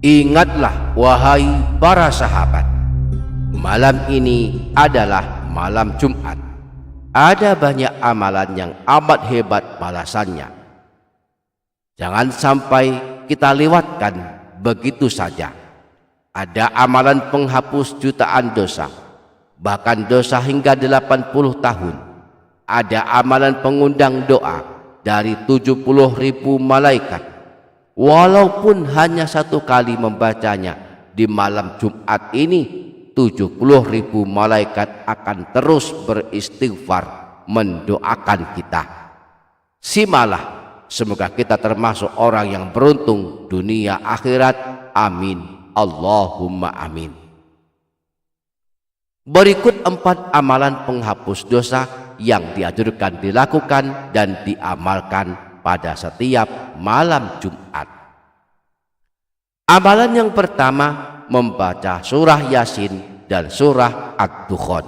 Ingatlah wahai para sahabat, malam ini adalah malam Jumat. Ada banyak amalan yang amat hebat balasannya. Jangan sampai kita lewatkan begitu saja. Ada amalan penghapus jutaan dosa, bahkan dosa hingga 80 tahun. Ada amalan pengundang doa dari 70.000 malaikat, walaupun hanya satu kali membacanya di malam Jumat ini, 70.000 malaikat akan terus beristighfar mendoakan kita. Simalah, semoga kita termasuk orang yang beruntung dunia akhirat. Amin, Allahumma amin. Berikut 4 amalan penghapus dosa yang dianjurkan dilakukan dan diamalkan pada setiap malam Jumat. Amalan yang pertama, membaca surah Yasin dan surah Ad-Dukhan.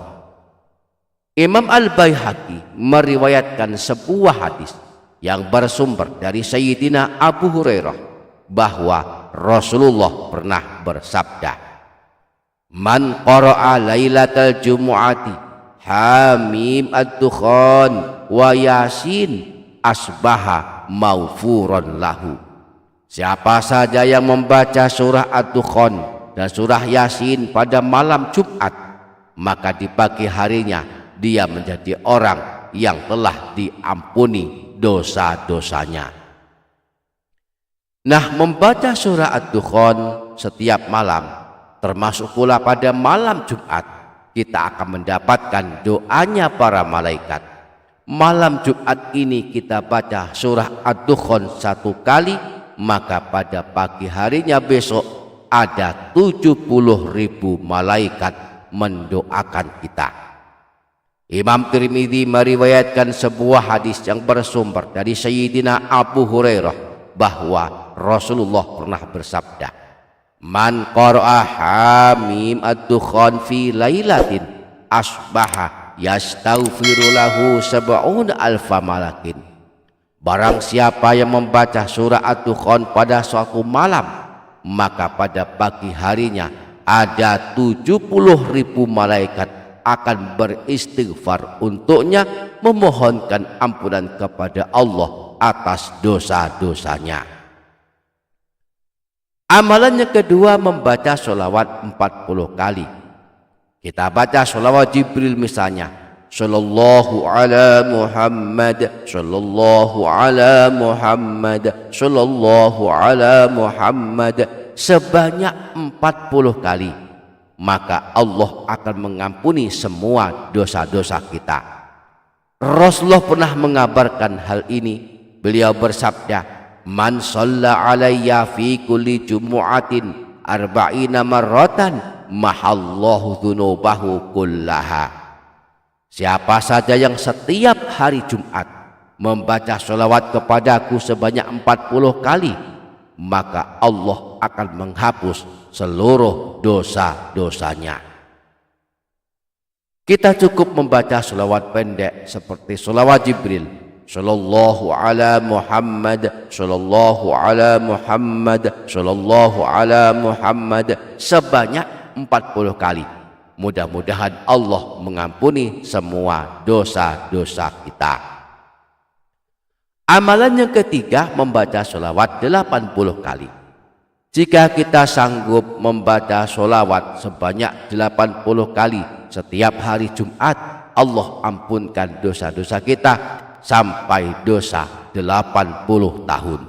Imam Al-Baihaqi meriwayatkan sebuah hadis yang bersumber dari Sayyidina Abu Hurairah bahwa Rasulullah pernah bersabda, "Man qara'a lailatal jumu'ati Hamim Ad-Dukhan wa Yasin asbaha maufuron lahu." Siapa saja yang membaca surah Ad-Dukhan dan surah Yasin pada malam Jumat, maka di pagi harinya dia menjadi orang yang telah diampuni dosa-dosanya. Nah, membaca surah Ad-Dukhan setiap malam, termasuk pula pada malam Jumat, kita akan mendapatkan doanya para malaikat. Malam Jumat ini kita baca surah Ad-Dukhan 1 kali, maka pada pagi harinya besok ada 70.000 malaikat mendoakan kita. Imam Tirmidzi meriwayatkan sebuah hadis yang bersumber dari Sayyidina Abu Hurairah bahwa Rasulullah pernah bersabda, "Man qara'a Hamim Ad-Dukhan fi lailatin asbaha yastaghfiru lahu 70.000 malakin." Barang siapa yang membaca surah Ad-Dukhan pada suatu malam, maka pada pagi harinya ada 70.000 malaikat akan beristighfar untuknya, memohonkan ampunan kepada Allah atas dosa-dosanya. Amalan yang kedua, membaca sholawat 40 kali. Kita baca sholawat Jibril misalnya, Sallallahu ala Muhammad, Sallallahu ala Muhammad, Sallallahu ala Muhammad, sebanyak 40 kali, maka Allah akan mengampuni semua dosa-dosa kita. Rasulullah pernah mengabarkan hal ini. Beliau bersabda, "Man shalla alayya fi kulli jumu'atin arba'ina marratan mahallahu dzunubahu kullaha." Siapa saja yang setiap hari Jumat membaca sholawat kepadaku sebanyak 40 kali, maka Allah akan menghapus seluruh dosa-dosanya. Kita cukup membaca sholawat pendek seperti sholawat Jibril, Sallallahu ala Muhammad, Sallallahu ala Muhammad, Sallallahu ala Muhammad, sebanyak 40 kali. Mudah-mudahan Allah mengampuni semua dosa-dosa kita. Amalan yang ketiga, membaca sholawat 80 kali. Jika kita sanggup membaca sholawat sebanyak 80 kali setiap hari Jumat, Allah ampunkan dosa-dosa kita sampai dosa 80 tahun.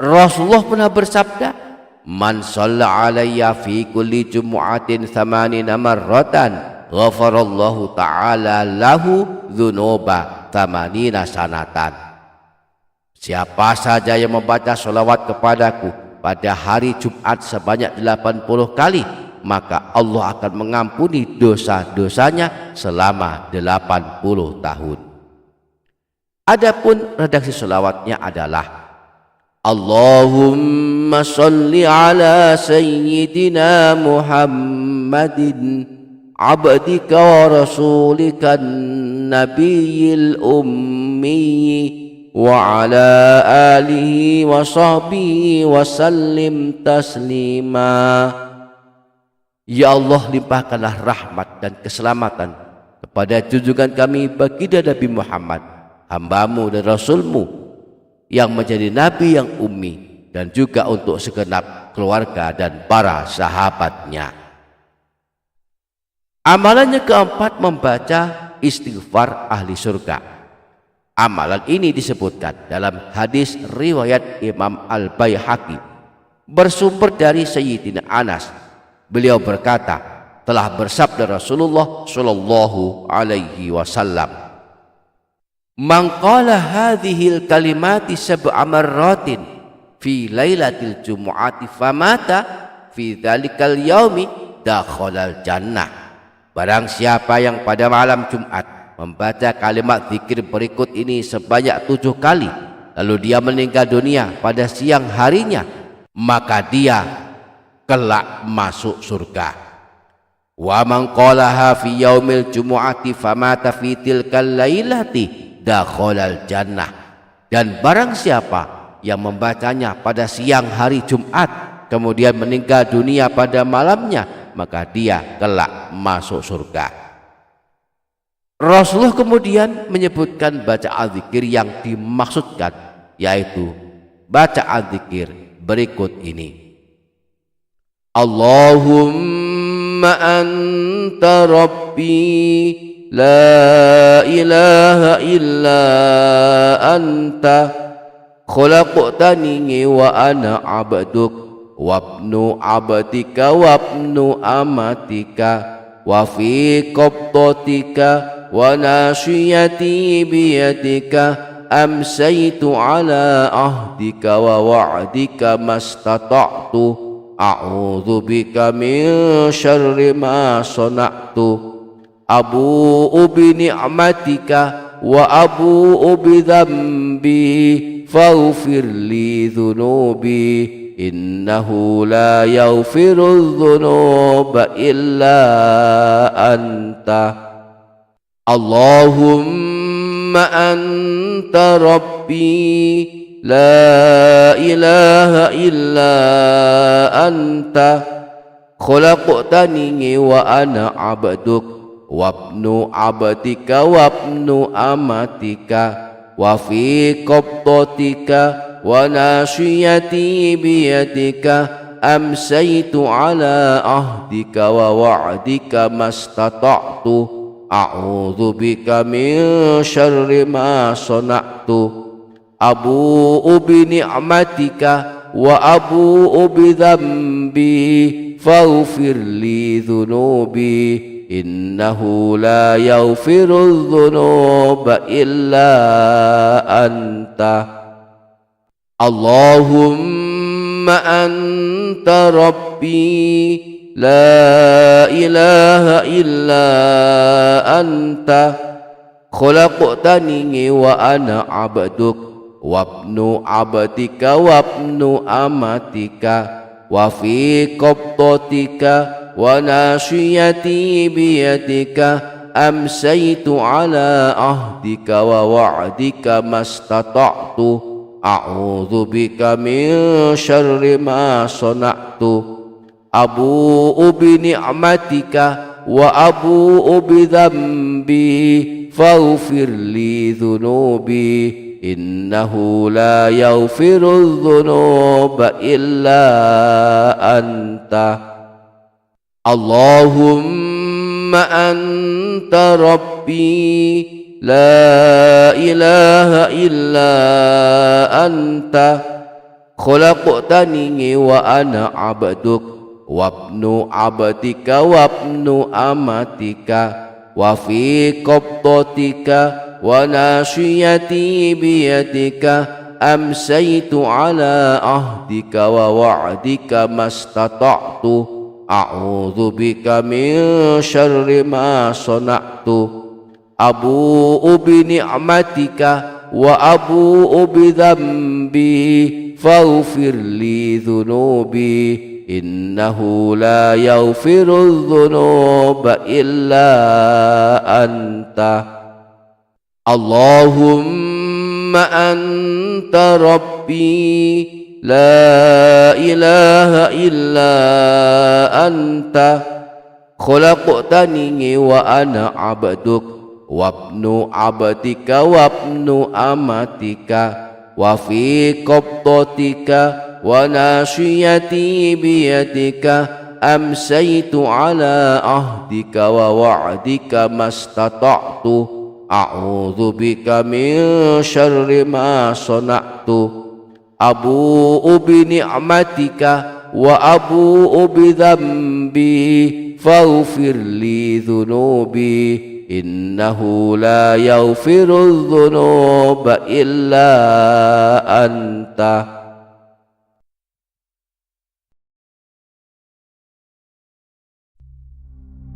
Rasulullah pernah bersabda, "Man shalla alayya fi kulli jumu'atin 80 marratan ghafarallahu ta'ala lahu dzunuba 80 sanatan." Siapa saja yang membaca sholawat kepadaku pada hari Jumat sebanyak 80 kali, maka Allah akan mengampuni dosa-dosanya selama 80 tahun. Adapun redaksi sholawatnya adalah, Allahumma sholli ala sayyidina Muhammadin abdika wa rasulika nabiyil ummi wa ala alihi wa sahbihi wa sallim taslima. Ya Allah, limpahkanlah rahmat dan keselamatan kepada junjungan kami baginda Nabi Muhammad, hamba-Mu dan Rasul-Mu yang menjadi Nabi yang ummi, dan juga untuk segenap keluarga dan para sahabatnya. Amalannya keempat, membaca istighfar ahli surga. Amalan ini disebutkan dalam hadis riwayat Imam Al-Baihaqi bersumber dari Sayyidina Anas. Beliau berkata, telah bersabda Rasulullah sallallahu alaihi wasallam, "Man qala hadhil kalimati sab'a marratin fi lailatil jumu'ati famata fi dzalikal yaumi dakhalal jannah." Barang siapa yang pada malam Jumat membaca kalimat zikir berikut ini sebanyak 7 kali, lalu dia meninggal dunia pada siang harinya, maka dia kelak masuk surga. Wa man qalaha fi yaumil jumu'ati famata fi tilkal lailati dakhalal jannah. Dan barang siapa yang membacanya pada siang hari Jumat kemudian meninggal dunia pada malamnya, maka dia kelak masuk surga. Rasulullah kemudian menyebutkan bacaan zikir yang dimaksudkan, yaitu bacaan zikir berikut ini: Allahumma anta rabbi la ilaha illa anta khalaqtani wa ana abduk wabnu abdika wabnu amatika wa fi qabdatika wa nasiyati biyadika amsaytu ala ahdika wa wa'dika mastata'tu a'udzu bika min syarri ma sana'tu abu'u bi ni'matika wa abu'u bi dzambi faghfir li dzunubi innahu la yaghfiru dzunuba illa anta. Allahumma anta rabbi la ilaha illa anta khalaqtani wa ana abduk wabnu abdika wabnu amatika wa fi qabdatika wa nasiyati biyadika amsaytu ala ahdika wa wa'dika mastata'tu a'udzu bika min syarri ma sana'tu abu'u bi ni'matika wa abu'u bi dzambi faghfir li dzunubi innahu la yaghfiru dzunuba illa anta. Allahumma anta rabbi la ilaha illa anta khalaqtani wa ana abduk wabnu abdika wabnu amatika wa fi qabdatika wa nasiyati biyadika amsaytu ala ahdika wa wa'dika mastata'tu a'udzu bika min syarri ma sana'tu abu'u bi ni'matika wa abu'u bi dzambi faghfir li dzunubi innahu la yaghfiru dzunuba illa anta. Allahumma anta rabbi la ilaha illa anta khalaqtani wa ana abduk wabnu abdika wabnu amatika wa fi qabdatika wa nasiyati biyadika amsaytu ala ahdika wa wa'dika mastata'tu a'udzu bika min syarri ma sana'tu abu'u bi ni'matika wa abu'u bi dzambi faghfir li dzunubi innahu la yaghfiru dzunuba illa anta. Allahumma anta rabbi la ilaha illa anta khalaqtani wa ana abduk wabnu abdika wabnu amatika wa fi qabdatika wa nasiyati biyadika amsaytu ala ahdika wa wa'dika mastata'tu a'udzu bika min syarri ma sana'tu abu'u bi ni'matika wa abu'u bi dzambi faghfir li dzunubi innahu la yaghfiru dzunuba illa anta.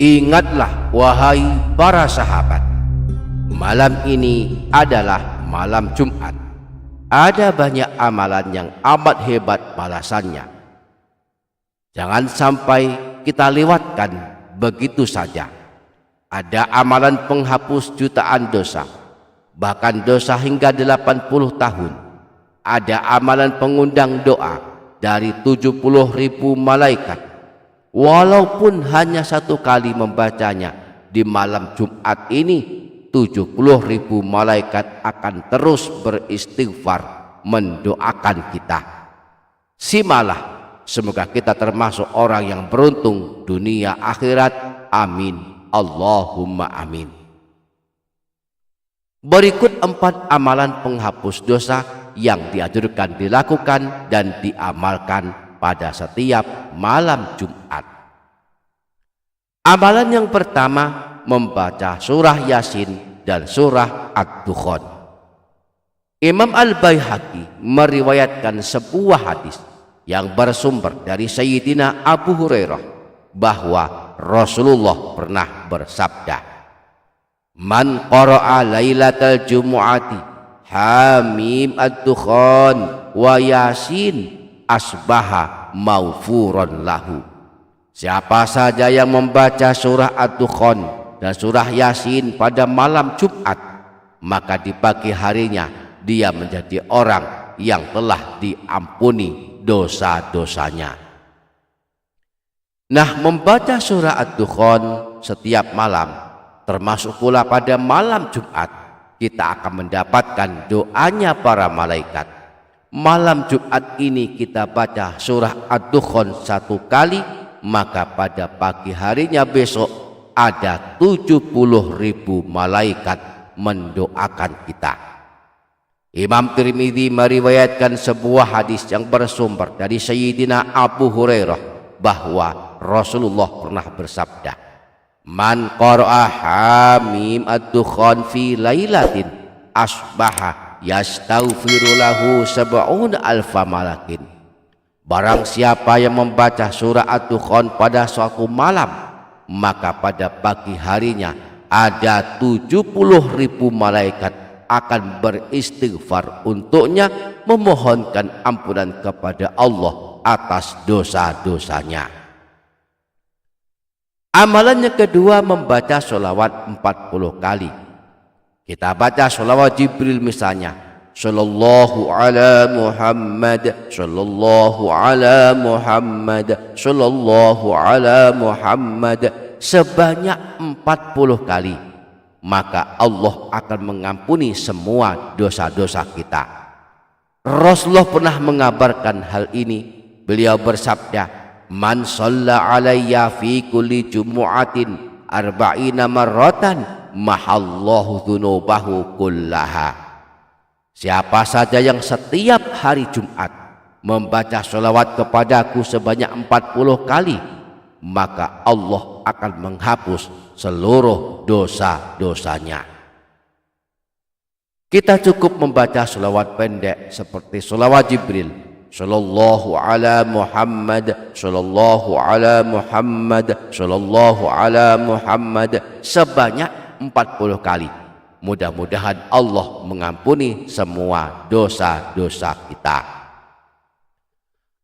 Ingatlah wahai para sahabat, malam ini adalah malam Jumat. Ada banyak amalan yang amat hebat balasannya. Jangan sampai kita lewatkan begitu saja. Ada amalan penghapus jutaan dosa, bahkan dosa hingga 80 tahun. Ada amalan pengundang doa dari 70.000 malaikat. Walaupun hanya satu kali membacanya di malam Jumat ini, 70.000 malaikat akan terus beristighfar mendoakan kita. Simalah, semoga kita termasuk orang yang beruntung dunia akhirat. Amin, Allahumma amin. Berikut 4 amalan penghapus dosa yang dianjurkan dilakukan dan diamalkan pada setiap malam Jumat. Amalan yang pertama, membaca surah Yasin dan surah Ad-Dukhan. Imam Al-Baihaqi meriwayatkan sebuah hadis yang bersumber dari Sayyidina Abu Hurairah bahwa Rasulullah pernah bersabda, "Man qara'a lailatal jumu'ati Hamim Ad-Dukhan wa Yasin asbaha maufuron lahu." Siapa saja yang membaca surah Ad-Dukhan dan surah Yasin pada malam Jumat, maka di pagi harinya dia menjadi orang yang telah diampuni dosa-dosanya. Nah, membaca surah Ad-Dukhan setiap malam, termasuk pula pada malam Jumat, kita akan mendapatkan doanya para malaikat. Malam Jumat ini kita baca surah Ad-Dukhan 1 kali, maka pada pagi harinya besok ada 70.000 malaikat mendoakan kita. Imam Tirmidzi meriwayatkan sebuah hadis yang bersumber dari Sayyidina Abu Hurairah bahwa Rasulullah pernah bersabda, "Man qara'a Hamim Ad-Dukhan fi lailatin asbaha yastaghfiru lahu 70.000 malakin." Barang siapa yang membaca surah Ad-Dukhan pada suatu malam, maka pada pagi harinya ada 70.000 malaikat akan beristighfar untuknya, memohonkan ampunan kepada Allah atas dosa-dosanya. Amalan yang kedua, membaca sholawat 40 kali. Kita baca sholawat Jibril misalnya, Sallallahu ala Muhammad, Sallallahu ala Muhammad, Sallallahu ala Muhammad, sebanyak 40 kali, maka Allah akan mengampuni semua dosa-dosa kita. Rasulullah pernah mengabarkan hal ini. Beliau bersabda, "Man shalla alayya fi kulli jumu'atin arba'ina marratan mahallahu dzunubahu kullaha." Siapa saja yang setiap hari Jumat membaca sholawat kepadaku sebanyak 40 kali, maka Allah akan menghapus seluruh dosa-dosanya. Kita cukup membaca sholawat pendek seperti sholawat Jibril, Sallallahu ala Muhammad, Sallallahu ala Muhammad, Sallallahu ala Muhammad, sebanyak 40 kali. Mudah-mudahan Allah mengampuni semua dosa-dosa kita.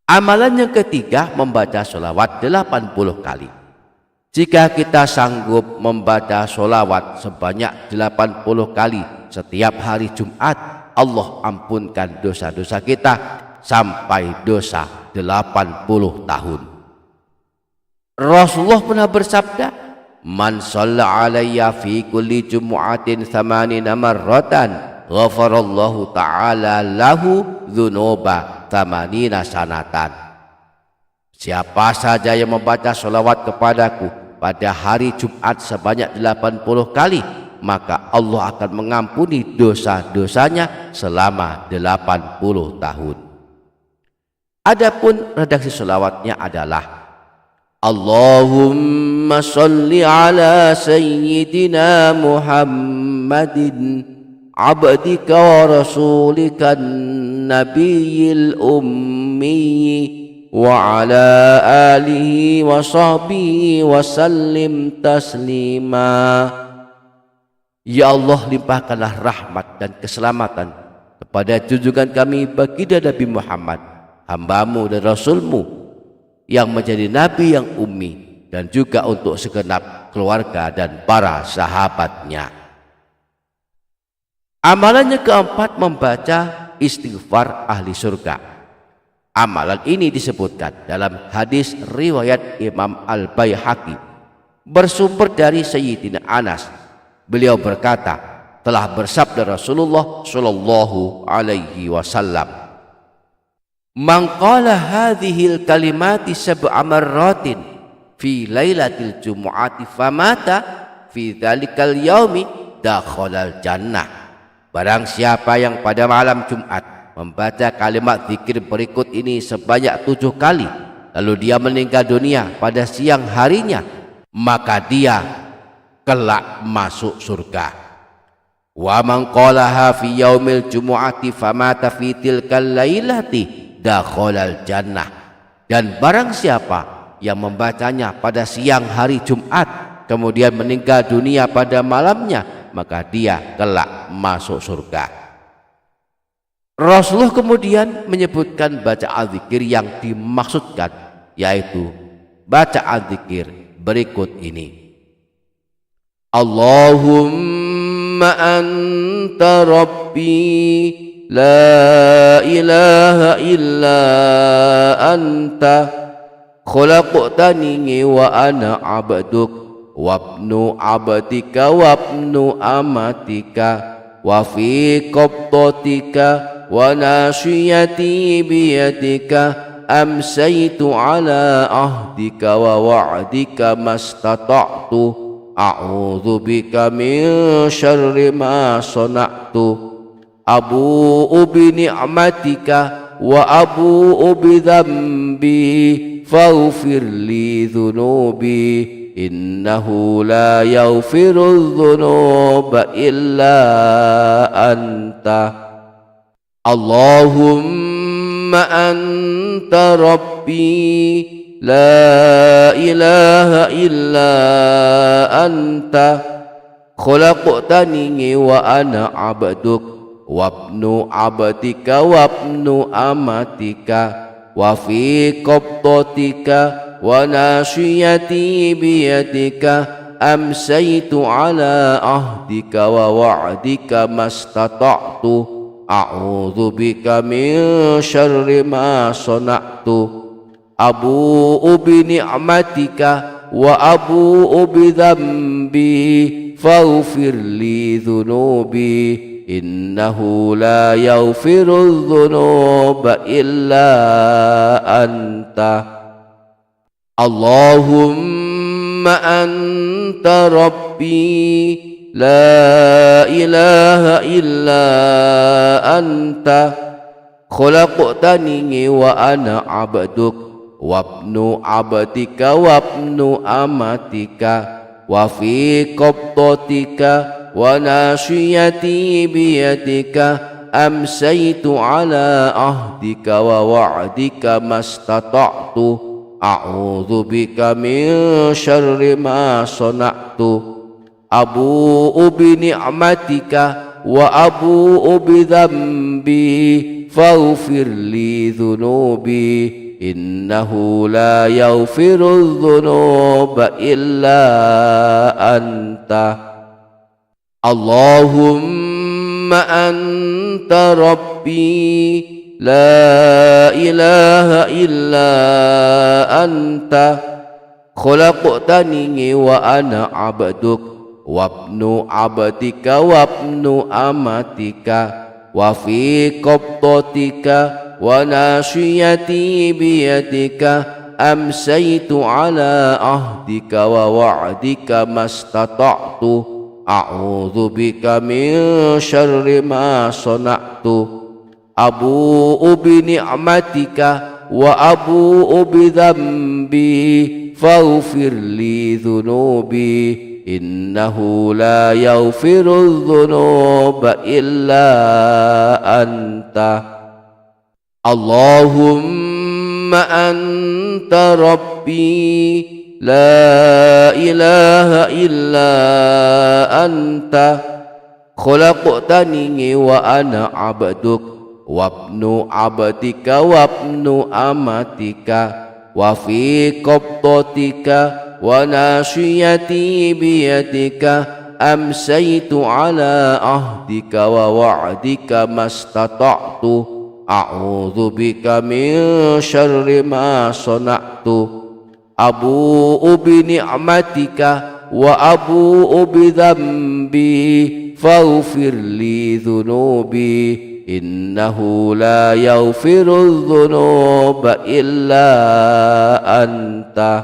Amalan yang ketiga, membaca sholawat 80 kali. Jika kita sanggup membaca sholawat sebanyak 80 kali setiap hari Jumat, Allah ampunkan dosa-dosa kita sampai dosa 80 tahun. Rasulullah pernah bersabda, "Man shalla alayya fi kulli jumu'atin 80 marratan, ghafarallahu ta'ala lahu dzunuba 80 sanatan." Siapa saja yang membaca sholawat kepadaku pada hari Jumat sebanyak 80 kali, maka Allah akan mengampuni dosa-dosanya selama 80 tahun. Adapun redaksi sholawatnya adalah Allahumma sholli ala sayyidina Muhammadin abdika wa rasulika nabiyil ummi wa ala alihi wa sahbihi wa sallim taslima. Ya Allah, limpahkanlah rahmat dan keselamatan kepada junjungan kami baginda Nabi Muhammad, hamba-Mu dan Rasul-Mu yang menjadi Nabi yang ummi, dan juga untuk segenap keluarga dan para sahabatnya. Amalannya keempat, membaca istighfar ahli surga. Amalan ini disebutkan dalam hadis riwayat Imam Al-Baihaqi bersumber dari Sayyidina Anas. Beliau berkata, telah bersabda Rasulullah sallallahu alaihi wasallam, "Man qala hadhil kalimati sab'a marratin fi lailatil jumu'ati famata fi dzalikal yaumi dakhalal jannah." Barang siapa yang pada malam Jumat membaca kalimat zikir berikut ini sebanyak 7 kali, lalu dia meninggal dunia pada siang harinya, maka dia kelak masuk surga. Wa man qalaha fi yaumil jumu'ati famata fi tilkal lailati dakhalal jannah. Dan barang siapa yang membacanya pada siang hari Jumat kemudian meninggal dunia pada malamnya, maka dia kelak masuk surga. Rasulullah kemudian menyebutkan bacaan zikir yang dimaksudkan, yaitu bacaan zikir berikut ini. Allahumma anta rabbi la ilaha illa anta khalaqtani wa ana abduk wabnu abdika wabnu amatika wa fi qabdatika wa nasiyati biyadika amsaytu ala ahdika wa wa'dika mastata'tu a'udzu bika min syarri ma sana'tu abu'u bi ni'matika wa abu'u bi dzambi faghfir li dzunubi innahu la yaghfiru dzunuba illa anta. Allahumma anta rabbi la ilaha illa anta khalaqtani wa ana abduk wabnu abdika wabnu amatika wa fi qabdatika wa nasiyati biyadika amsaytu ala ahdika wa wa'dika mastata'tu a'udzu bika min syarri ma sana'tu abu'u bi ni'matika wa abu'u bi dzambi faghfir li dzunubi innahu la yaghfiru dzunuba illa anta. Allahumma anta rabbi la ilaha illa anta khalaqtani wa ana abduk wabnu abdika wabnu amatika wa fi qabdatika wa nasiyati biyadika amsaytu ala ahdika wa wa'dika mastata'tu a'udzu bika min syarri ma sana'tu abu'u bi ni'matika wa abu'u bi dzambi faghfir li dzunubi innahu la yaghfiru dzunuba illa anta. Allahumma أنت ربي لا إله إلا أنت خلقتني وأنا عبدك وابن عبدك وابن أمتك وفي قبضتك وناشيتي بيدك أمسيت على عهدك ووعدك ما استطعت أعوذ بك من شر ما صنعت أبوء بنعمتك وأبوء بذنبي فاغفر لي ذنوبي إنه لا يغفر الذنوب إلا أنت اللهم أنت ربي لا إله إلا أنت خلقتني وأنا عبدك وابن عبدك وابن أمتك وفي قبضتك وناشيتي بيدك أمسيت على عهدك ووعدك ما استطعت أعوذ بك من شر ما صنعت أبوء بنعمتك وأبوء بذنبي فاغفر لي ذنوبي إنه لا يغفر الذنوب إلا أنت